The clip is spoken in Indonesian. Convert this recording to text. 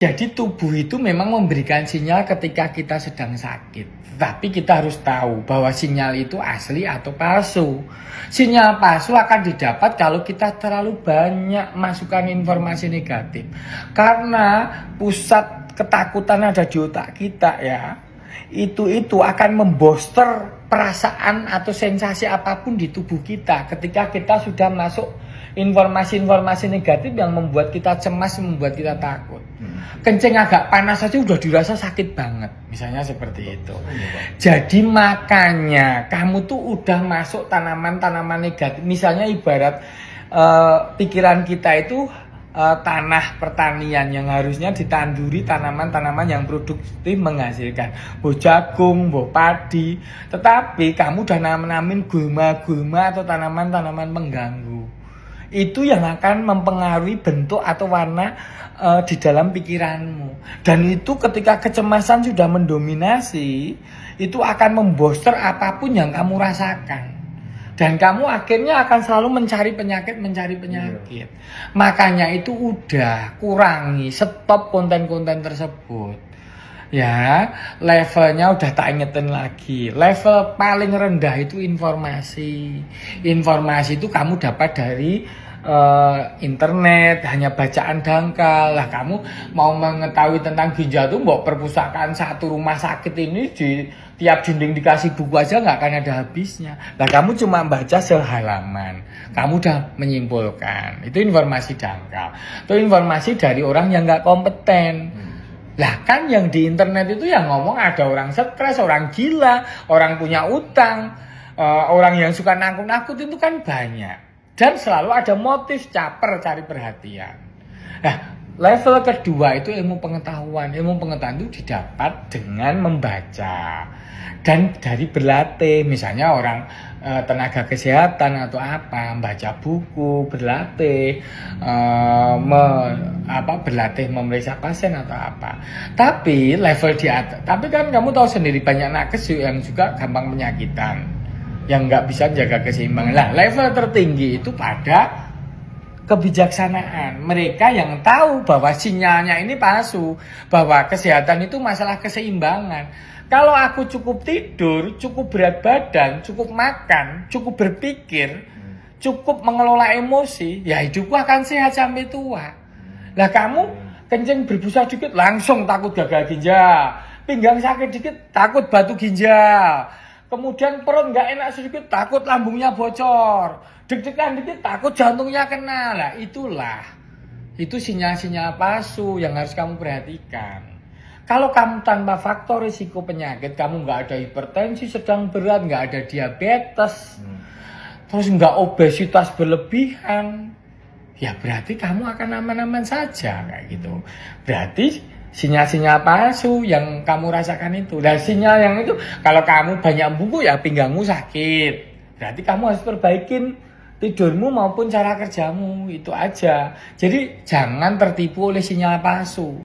Jadi tubuh itu memang memberikan sinyal ketika kita sedang sakit. Tapi kita harus tahu bahwa sinyal itu asli atau palsu. Sinyal palsu akan didapat kalau kita terlalu banyak masukkan informasi negatif. Karena pusat ketakutan ada di otak kita ya. Itu akan membooster perasaan atau sensasi apapun di tubuh kita ketika kita sudah masuk informasi-informasi negatif yang membuat kita cemas, membuat kita takut. Kencing agak panas saja udah dirasa sakit banget, misalnya seperti itu. Jadi makanya kamu tuh udah masuk tanaman-tanaman negatif. Misalnya ibarat pikiran kita itu tanah pertanian yang harusnya ditanduri tanaman-tanaman yang produktif menghasilkan jagung, padi. Tetapi kamu udah nanamin gulma-gulma atau tanaman-tanaman pengganggu. Itu yang akan mempengaruhi bentuk atau warna di dalam pikiranmu. Dan itu ketika kecemasan sudah mendominasi, itu akan membooster apapun yang kamu rasakan. Dan kamu akhirnya akan selalu mencari penyakit. Makanya itu udah kurangi, stop konten-konten tersebut. Ya, levelnya udah tak ingetin lagi. Level paling rendah itu informasi. Informasi itu kamu dapat dari internet, hanya bacaan dangkal. Lah kamu mau mengetahui tentang ginjal tuh mbok perpustakaan satu rumah sakit ini di tiap dinding dikasih buku aja nggak akan ada habisnya. Lah kamu cuma baca sehalaman, kamu udah menyimpulkan. Itu informasi dangkal. Itu informasi dari orang yang nggak kompeten. Lah kan yang di internet itu yang ngomong ada orang stres, orang gila, orang punya utang, orang yang suka nakut-nakut itu kan banyak. Dan selalu ada motif caper cari perhatian. Nah, level kedua itu ilmu pengetahuan. Ilmu pengetahuan itu didapat dengan membaca dan dari berlatih. Misalnya orang tenaga kesehatan atau apa, baca buku, berlatih, berlatih memeriksa pasien atau apa. Tapi level di atas. Tapi kan kamu tahu sendiri banyak nakes yang juga gampang penyakitan, yang nggak bisa jaga keseimbangan. Lah, level tertinggi itu pada kebijaksanaan. Mereka yang tahu bahwa sinyalnya ini palsu, bahwa kesehatan itu masalah keseimbangan. Kalau aku cukup tidur, cukup berat badan, cukup makan, cukup berpikir, cukup mengelola emosi, ya hidupku akan sehat sampai tua. Lah kamu kencing berbusa dikit langsung takut gagal ginjal, pinggang sakit dikit takut batu ginjal, kemudian perut nggak enak sedikit takut lambungnya bocor, deg-degan dikit takut jantungnya kena. Lah itu sinyal-sinyal palsu yang harus kamu perhatikan. Kalau kamu tanpa faktor risiko penyakit, kamu nggak ada hipertensi sedang berat, nggak ada diabetes, terus nggak obesitas berlebihan, ya berarti kamu akan aman-aman saja kayak gitu. Berarti sinyal-sinyal palsu yang kamu rasakan itu. Dan sinyal yang itu, kalau kamu banyak buku ya pinggangmu sakit, berarti kamu harus perbaikin tidurmu maupun cara kerjamu. Itu aja. Jadi jangan tertipu oleh sinyal palsu.